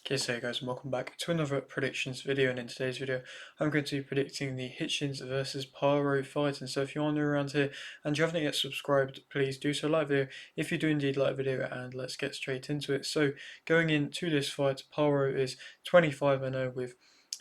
Okay, so hey guys, and welcome back to another predictions video, and in today's video I'm going to be predicting the Hitchins versus Paro fight. And so if you're new around here and you haven't yet subscribed, please do so, like the video if you do indeed like the video, and let's get straight into it. So going into this fight, Paro is 25-0 with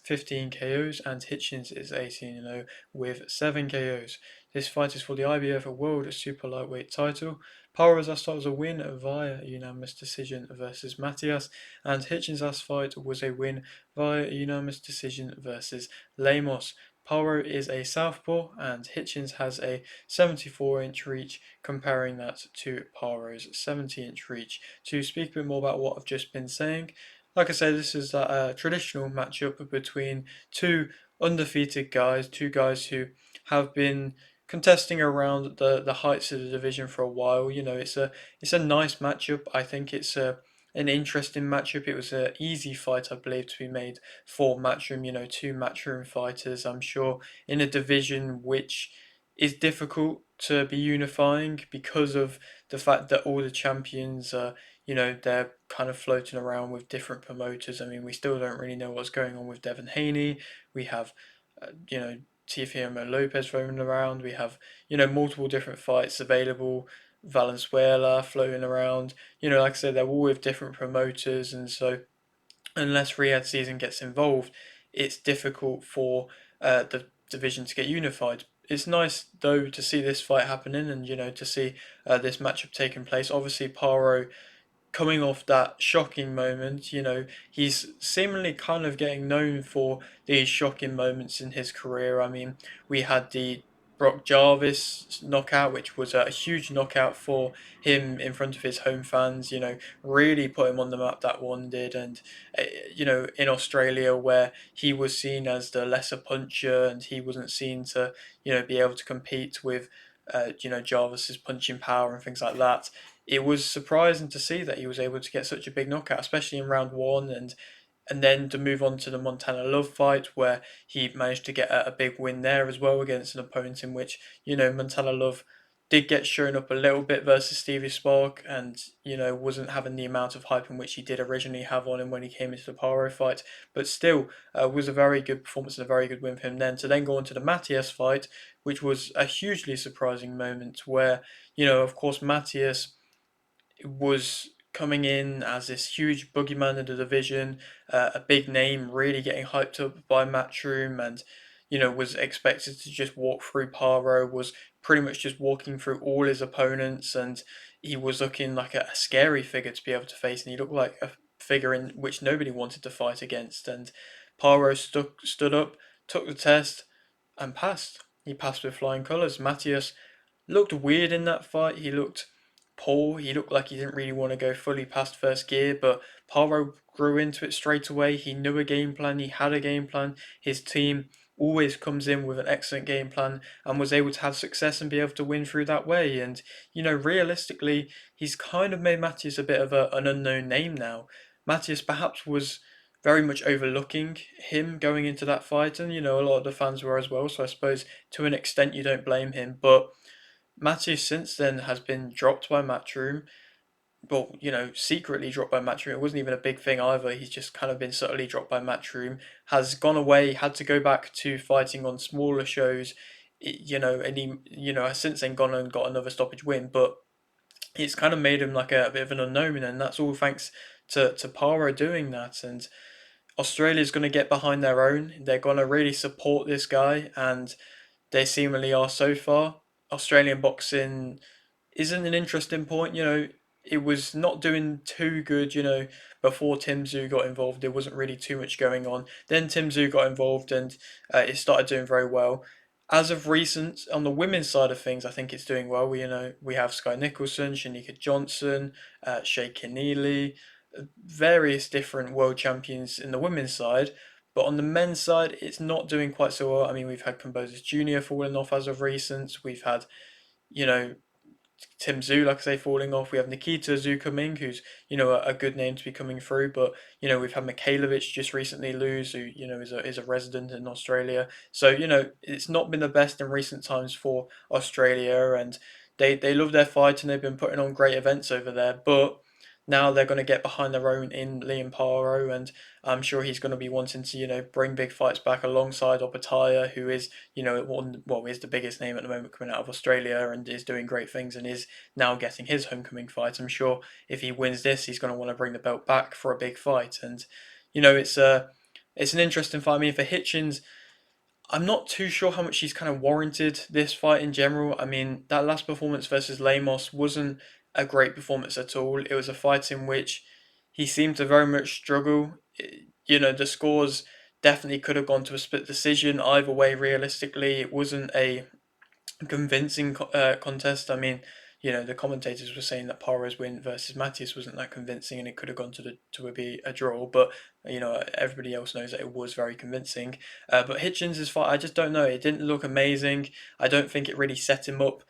15 KOs and Hitchins is 18-0 with 7 KOs. This fight is for the IBF World Super Lightweight title. Paro was last fight was a win via unanimous decision versus Matias, and Hitchins' last fight was a win via unanimous decision versus Lemos. Paro is a southpaw and Hitchins has a 74-inch reach, comparing that to Paro's 70-inch reach. To speak a bit more about what I've just been saying, like I said, this is a traditional matchup between two undefeated guys, two guys who have been contesting around the heights of the division for a while. You know, it's a nice matchup. I think it's an interesting matchup. It was an easy fight, I believe, to be made for Matchroom. You know, two Matchroom fighters, I'm sure, in a division which is difficult to be unifying because of the fact that all the champions are, they're kind of floating around with different promoters. I mean, we still don't really know what's going on with Devin Haney. We have, Teofimo Lopez roaming around. We have, multiple different fights available. Valenzuela floating around. Like I said, they're all with different promoters, and so unless Riyadh season gets involved, it's difficult for the division to get unified. It's nice though to see this fight happening, and to see this matchup taking place. Obviously, Paro coming off that shocking moment, he's seemingly kind of getting known for these shocking moments in his career. I mean, we had the Brock Jarvis knockout, which was a huge knockout for him in front of his home fans, really put him on the map, that one did. And, in Australia, where he was seen as the lesser puncher and he wasn't seen to, be able to compete with, Jarvis's punching power and things like that, it was surprising to see that he was able to get such a big knockout, especially in round one, and then to move on to the Montana Love fight, where he managed to get a big win there as well against an opponent in which, Montana Love did get shown up a little bit versus Stevie Spark, and wasn't having the amount of hype in which he did originally have on him when he came into the Paro fight, but still was a very good performance and a very good win for him then. To then go on to the Matias fight, which was a hugely surprising moment where, of course, Matias was coming in as this huge boogeyman of the division, a big name, really getting hyped up by Matchroom, and was expected to just walk through Paro, was pretty much just walking through all his opponents, and he was looking like a scary figure to be able to face, and he looked like a figure in which nobody wanted to fight against. And Paro stood up, took the test, and passed. He passed with flying colours. Matthias looked weird in that fight. He looked poor. He looked like he didn't really want to go fully past first gear, but Paro grew into it straight away. He knew a game plan. He had a game plan. His team always comes in with an excellent game plan and was able to have success and be able to win through that way. And, realistically, he's kind of made Matthias a bit of an unknown name now. Matthias perhaps was very much overlooking him going into that fight, and, a lot of the fans were as well, so I suppose to an extent you don't blame him, but Matthews since then has been dropped by Matchroom. Well, secretly dropped by Matchroom. It wasn't even a big thing either. He's just kind of been subtly dropped by Matchroom. Has gone away, had to go back to fighting on smaller shows, and he, has since then gone and got another stoppage win. But it's kind of made him like a bit of an unknown, and that's all thanks to Paro doing that. And Australia's going to get behind their own. They're going to really support this guy, and they seemingly are so far. Australian boxing isn't an interesting point. It was not doing too good, before Tim Tszyu got involved. There wasn't really too much going on. Then Tim Tszyu got involved and it started doing very well. As of recent, on the women's side of things, I think it's doing well. We have Sky Nicholson, Shanika Johnson, Shay Keneally, various different world champions in the women's side. But on the men's side, it's not doing quite so well. I mean, we've had Composers Jr. falling off as of recent. We've had, you know, Tim Tszyu, like I say, falling off. We have Nikita Tszyu coming, who's, a good name to be coming through. But, we've had Mikhailovic just recently lose, who, is a resident in Australia. So, it's not been the best in recent times for Australia. And they love their fight and they've been putting on great events over there. But now they're going to get behind their own in Liam Paro, and I'm sure he's going to be wanting to, bring big fights back alongside Opataya, who is, is the biggest name at the moment coming out of Australia and is doing great things and is now getting his homecoming fight. I'm sure if he wins this, he's going to want to bring the belt back for a big fight, and it's an interesting fight. I mean, for Hitchins, I'm not too sure how much he's kind of warranted this fight in general. I mean, that last performance versus Lemos wasn't a great performance at all. It was a fight in which he seemed to very much struggle. The scores definitely could have gone to a split decision either way, realistically. It wasn't a convincing contest. I mean, the commentators were saying that Paro's win versus Matthias wasn't that convincing, and it could have gone to be a draw. But everybody else knows that it was very convincing. But Hitchins' fight, I just don't know. It didn't look amazing. I don't think it really set him up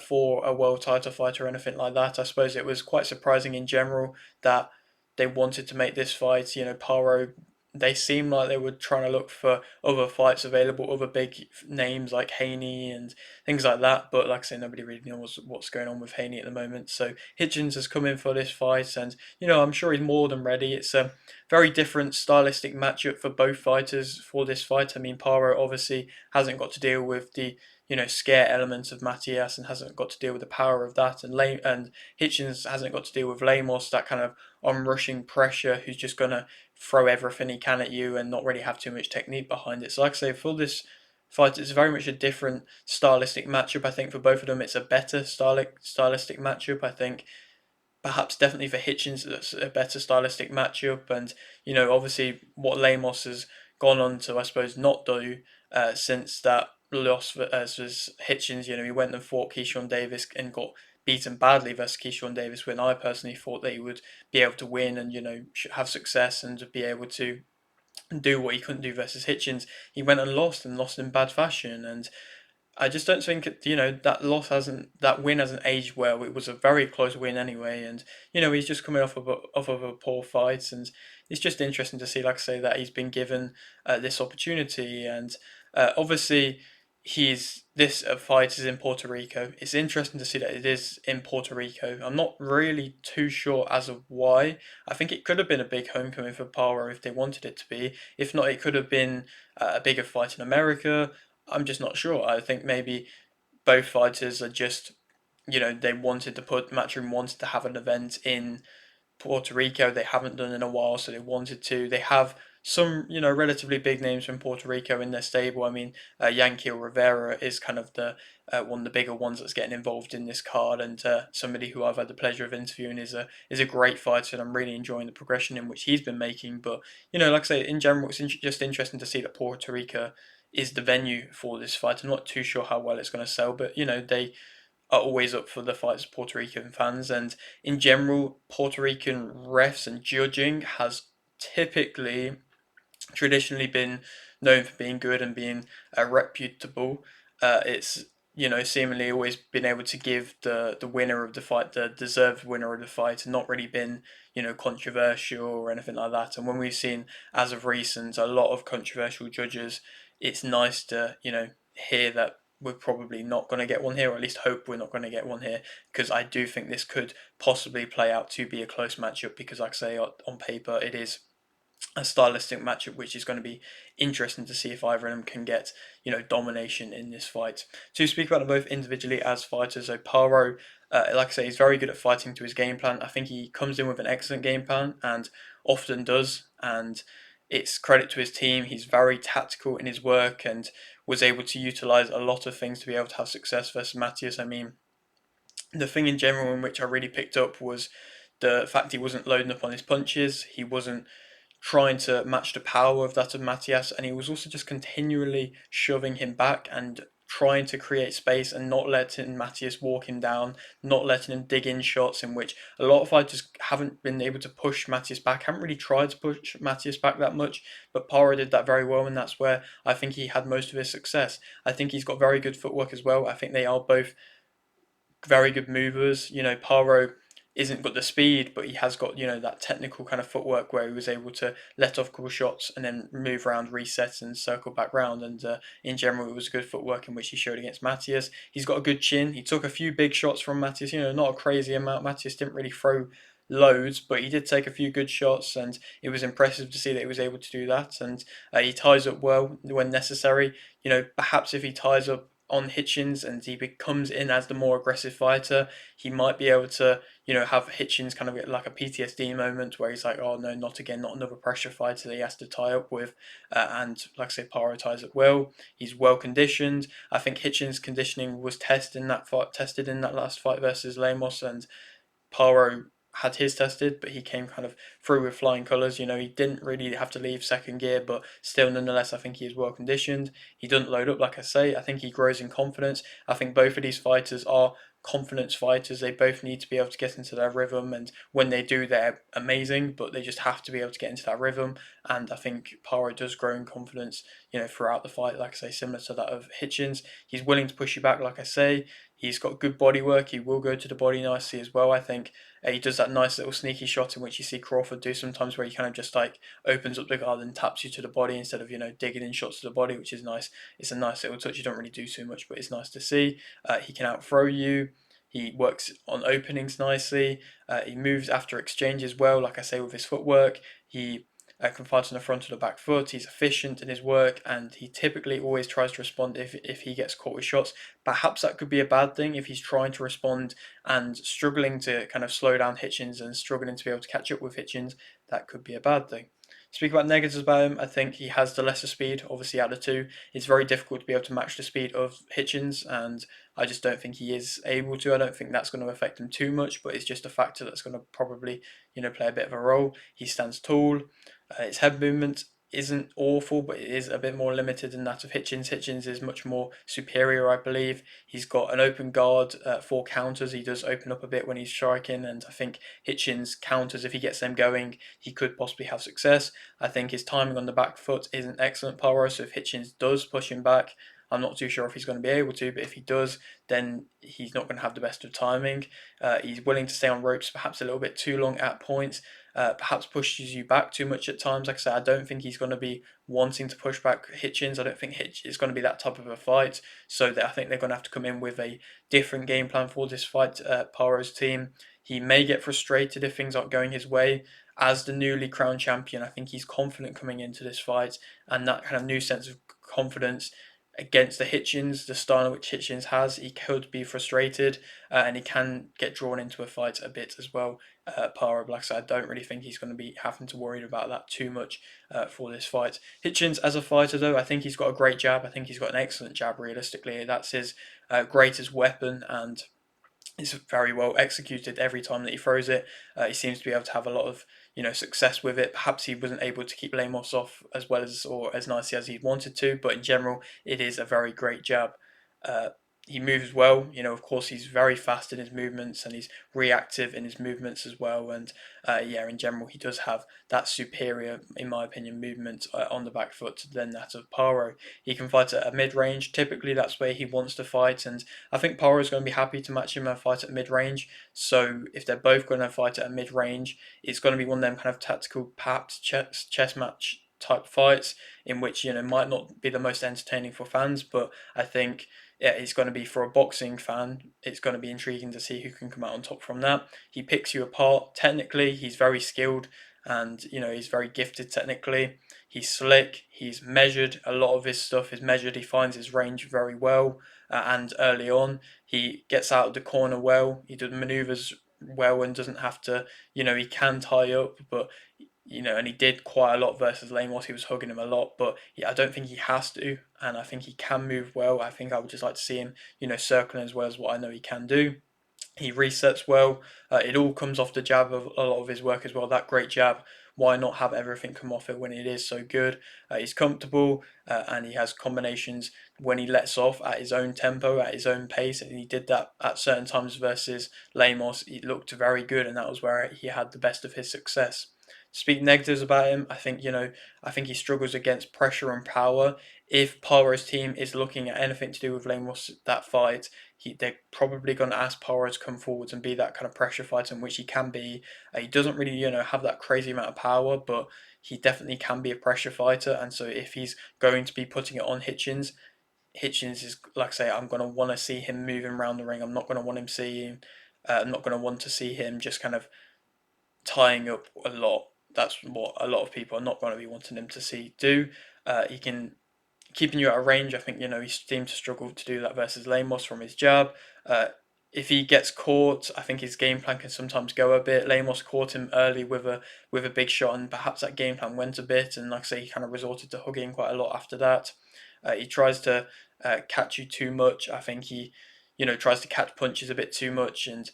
for a world title fight or anything like that. I suppose it was quite surprising in general that they wanted to make this fight. Paro, they seemed like they were trying to look for other fights available, other big names like Haney and things like that. But like I say, nobody really knows what's going on with Haney at the moment. So Hitchins has come in for this fight, and I'm sure he's more than ready. It's a very different stylistic matchup for both fighters for this fight. I mean, Paro obviously hasn't got to deal with the scare elements of Matias and hasn't got to deal with the power of that, and Hitchins hasn't got to deal with Lemos, that kind of onrushing pressure, who's just gonna throw everything he can at you and not really have too much technique behind it. So, like I say, for this fight, it's very much a different stylistic matchup. I think for both of them, it's a better stylistic matchup. I think perhaps definitely for Hitchins, that's a better stylistic matchup. And obviously, what Lemos has gone on to, I suppose, not do since that loss versus Hitchins. He went and fought Keyshawn Davis and got beaten badly versus Keyshawn Davis. When I personally thought that he would be able to win and have success and be able to do what he couldn't do versus Hitchins, he went and lost in bad fashion. And I just don't think that win hasn't aged well. It was a very close win anyway, and he's just coming off of a poor fight, and it's just interesting to see, like I say, that he's been given this opportunity, and obviously he's this fight is in Puerto Rico. It's interesting to see that it is in Puerto Rico. I'm not really too sure as of why. I think it could have been a big homecoming for Paro if they wanted it to be. If not, it could have been a bigger fight in America. I'm just not sure. I think maybe both fighters are just, they wanted to Matchroom wanted to have an event in Puerto Rico. They haven't done in a while, so they wanted to. They have some, relatively big names from Puerto Rico in their stable. I mean, Yanquiel Rivera is kind of the one of the bigger ones that's getting involved in this card, and somebody who I've had the pleasure of interviewing is a great fighter, and I'm really enjoying the progression in which he's been making. But like I say, in general, it's just interesting to see that Puerto Rico is the venue for this fight. I'm not too sure how well it's going to sell, but they are always up for the fights of Puerto Rican fans. And in general, Puerto Rican refs and judging has typically traditionally been known for being good and being reputable. It's seemingly always been able to give the winner of the fight the deserved winner of the fight, and not really been controversial or anything like that. And when we've seen as of recent a lot of controversial judges, it's nice to hear that we're probably not going to get one here, or at least hope we're not going to get one here, because I do think this could possibly play out to be a close matchup. Because, like I say, on paper, it is a stylistic matchup, which is going to be interesting to see if either of them can get domination in this fight. To speak about them both individually as fighters, so Paro, like I say, he's very good at fighting to his game plan. I think he comes in with an excellent game plan and often does, and it's credit to his team. He's very tactical in his work and was able to utilize a lot of things to be able to have success versus Matthias. I mean, the thing in general in which I really picked up was the fact he wasn't loading up on his punches. He wasn't trying to match the power of that of Matias, and he was also just continually shoving him back and trying to create space and not letting Matias walk him down, not letting him dig in shots, in which a lot of fighters haven't been able to push Matias back, haven't really tried to push Matias back that much, but Paro did that very well, and that's where I think he had most of his success. I think he's got very good footwork as well. I think they are both very good movers. Paro isn't got the speed, but he has got that technical kind of footwork where he was able to let off cool shots and then move around, reset, and circle back round. And in general, it was good footwork in which he showed against Matthias. He's got a good chin. He took a few big shots from Matthias. Not a crazy amount. Matthias didn't really throw loads, but he did take a few good shots, and it was impressive to see that he was able to do that. And he ties up well when necessary. Perhaps if he ties up on Hitchins and he becomes in as the more aggressive fighter, he might be able to, have Hitchins kind of get like a PTSD moment where he's like, oh no, not again, not another pressure fighter that he has to tie up with. And like I say, Paro ties up well. He's well conditioned. I think Hitchins' conditioning was tested in that last fight versus Lemos, and Paro had his tested, but he came kind of through with flying colours. He didn't really have to leave second gear, but still, nonetheless, I think he is well conditioned. He doesn't load up, like I say. I think he grows in confidence. I think both of these fighters are confidence fighters. They both need to be able to get into their rhythm, and when they do, they're amazing, but they just have to be able to get into that rhythm. And I think Paro does grow in confidence, throughout the fight, like I say, similar to that of Hitchins. He's willing to push you back, like I say. He's got good body work. He will go to the body nicely as well, I think. He does that nice little sneaky shot in which you see Crawford do sometimes, where he kind of just like opens up the guard and taps you to the body instead of digging in shots to the body, which is nice. It's a nice little touch. You don't really do too much, but it's nice to see. He can outthrow you. He works on openings nicely. He moves after exchange as well, like I say, with his footwork. He can fight on the front or the back foot. He's efficient in his work, and he typically always tries to respond if he gets caught with shots. Perhaps that could be a bad thing if he's trying to respond and struggling to kind of slow down Hitchins and struggling to be able to catch up with Hitchins. That could be a bad thing. Speak about negatives about him, I think he has the lesser speed, obviously out of the two. It's very difficult to be able to match the speed of Hitchins, and I just don't think he is able to. I don't think that's going to affect him too much, but it's just a factor that's going to probably, play a bit of a role. He stands tall. His head movement isn't awful, but it is a bit more limited than that of Hitchins. Hitchins is much more superior, I believe. He's got an open guard for counters. He does open up a bit when he's striking, and I think Hitchins counters, if he gets them going, he could possibly have success. I think his timing on the back foot isn't excellent, Paro, so if Hitchins does push him back, I'm not too sure if he's going to be able to, but if he does, then he's not going to have the best of timing. He's willing to stay on ropes perhaps a little bit too long at points, perhaps pushes you back too much at times. Like I said, I don't think he's going to be wanting to push back Hitchins. I don't think Hitch is going to be that type of a fight. So I think they're going to have to come in with a different game plan for this fight. Paro's team. He may get frustrated if things aren't going his way. As the newly crowned champion, I think he's confident coming into this fight, and that kind of new sense of confidence against the Hitchins, the style in which Hitchins has, he could be frustrated, and he can get drawn into a fight a bit as well. Paro, like I said, I don't really think he's going to be having to worry about that too much for this fight. Hitchins, as a fighter, though, I think he's got a great jab. I think he's got an excellent jab, realistically. That's his greatest weapon, and it's very well executed every time that he throws it. He seems to be able to have a lot of success with it. Perhaps he wasn't able to keep Lemos off as well as or as nicely as he wanted to, but in general, it is a very great jab. Uh, he moves well. Of course, he's very fast in his movements and he's reactive in his movements as well. And yeah, in general, he does have that superior, in my opinion, movement on the back foot than that of Paro. He can fight at a mid range. Typically, that's where he wants to fight, and I think Paro is going to be happy to match him and fight at mid range. So if they're both going to fight at a mid range, it's going to be one of them kind of tactical, perhaps chess match type fights in which might not be the most entertaining for fans, but I think yeah, it's going to be for a boxing fan. It's going to be intriguing to see who can come out on top from that. He picks you apart. Technically, he's very skilled, and he's very gifted technically. He's slick. He's measured. A lot of his stuff is measured. He finds his range very well, and early on, he gets out of the corner well. He does maneuvers well and doesn't have to. He can tie up, but and he did quite a lot versus Lemos. He was hugging him a lot, but yeah, I don't think he has to, and I think he can move well. I think I would just like to see him, circling as well as what I know he can do. He resets well. It all comes off the jab of a lot of his work as well. That great jab. Why not have everything come off it when it is so good? He's comfortable and he has combinations when he lets off at his own tempo, at his own pace, and he did that at certain times versus Lemos. He looked very good, and that was where he had the best of his success. Speak negatives about him. I think I think he struggles against pressure and power. If Paro's team is looking at anything to do with Lemos that fight, they're probably going to ask Paro to come forwards and be that kind of pressure fighter, in which he can be. He doesn't really, have that crazy amount of power, but he definitely can be a pressure fighter. And so if he's going to be putting it on Hitchins, Hitchins is, like I say, I'm going to want to see him moving around the ring. I'm not going to want him seeing. I'm not going to want to see him just kind of tying up a lot. That's what a lot of people are not going to be wanting him to see do. He can keeping you out of range. I think he seemed to struggle to do that versus Lemos from his jab. Uh, if he gets caught, I think his game plan can sometimes go a bit. Lemos caught him early with a big shot, and perhaps that game plan went a bit. And like I say, he kind of resorted to hugging quite a lot after that. He tries to catch you too much. I think he, tries to catch punches a bit too much, and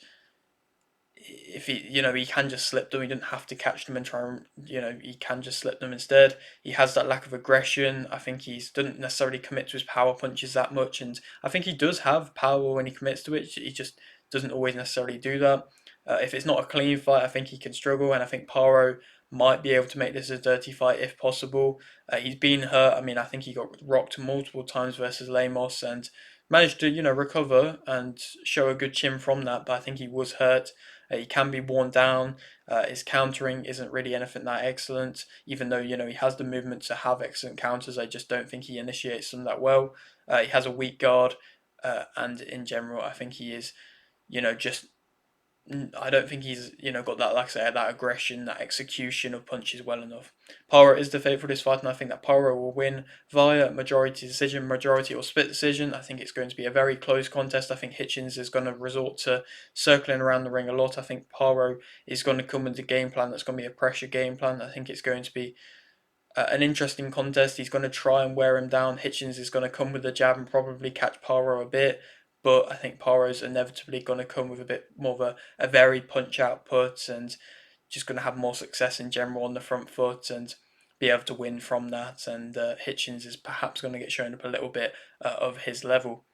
if he can just slip them. He doesn't have to catch them and try and he can just slip them instead. He has that lack of aggression. I think he doesn't necessarily commit to his power punches that much, and I think he does have power when he commits to it. He just doesn't always necessarily do that. If it's not a clean fight, I think he can struggle, and I think Paro might be able to make this a dirty fight if possible. He's been hurt. I mean, I think he got rocked multiple times versus Lemos and managed to recover and show a good chin from that, but I think he was hurt. He can be worn down. His countering isn't really anything that excellent, even though he has the movement to have excellent counters. I just don't think he initiates them that well. He has a weak guard, and in general, I think he is, just I don't think he's got that, like I say, that aggression, that execution of punches well enough. Paro is the favourite for this fight, and I think that Paro will win via majority decision, majority or split decision. I think it's going to be a very close contest. I think Hitchins is going to resort to circling around the ring a lot. I think Paro is going to come with a game plan that's going to be a pressure game plan. I think it's going to be an interesting contest. He's going to try and wear him down. Hitchins is going to come with the jab and probably catch Paro a bit, but I think Paro's inevitably going to come with a bit more of a varied punch output and just going to have more success in general on the front foot and be able to win from that. And Hitchins is perhaps going to get shown up a little bit of his level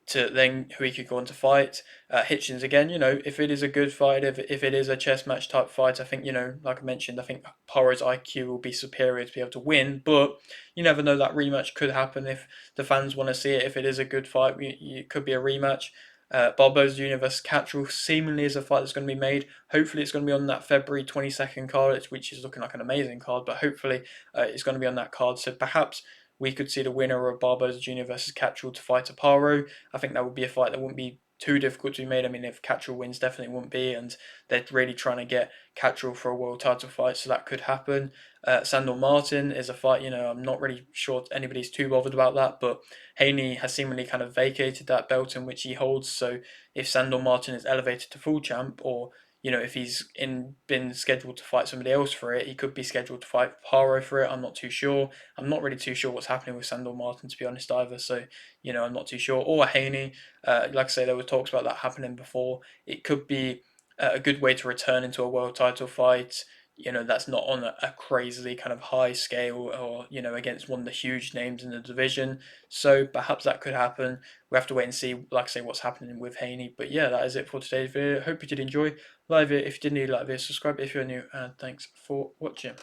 to then who he could go on to fight. Hitchins again, if it is a good fight, if it is a chess match type fight, I think, like I mentioned, I think Paro's IQ will be superior to be able to win, but you never know, that rematch could happen if the fans want to see it. If it is a good fight, it could be a rematch. Barboza Jr. versus Catterall seemingly is a fight that's going to be made. Hopefully, it's going to be on that February 22nd card, which is looking like an amazing card, but hopefully, it's going to be on that card. So perhaps we could see the winner of Barboza Jr. versus Catterall to fight a Paro. I think that would be a fight that wouldn't be too difficult to be made. I mean, if Catterall wins, definitely wouldn't be, and they're really trying to get Catterall for a world title fight, so that could happen. Sandor Martin is a fight, I'm not really sure anybody's too bothered about that, but Haney has seemingly kind of vacated that belt in which he holds, so if Sandor Martin is elevated to full champ, or if he's been scheduled to fight somebody else for it, he could be scheduled to fight Paro for it. I'm not too sure. I'm not really too sure what's happening with Sandor Martin, to be honest, either. So, I'm not too sure. Or Haney, like I say, there were talks about that happening before. It could be a good way to return into a world title fight. That's not on a crazily kind of high scale or, against one of the huge names in the division. So perhaps that could happen. We have to wait and see, like I say, what's happening with Haney. But yeah, that is it for today's video. Hope you did enjoy. Like it if you did, like this, subscribe if you're new, and thanks for watching.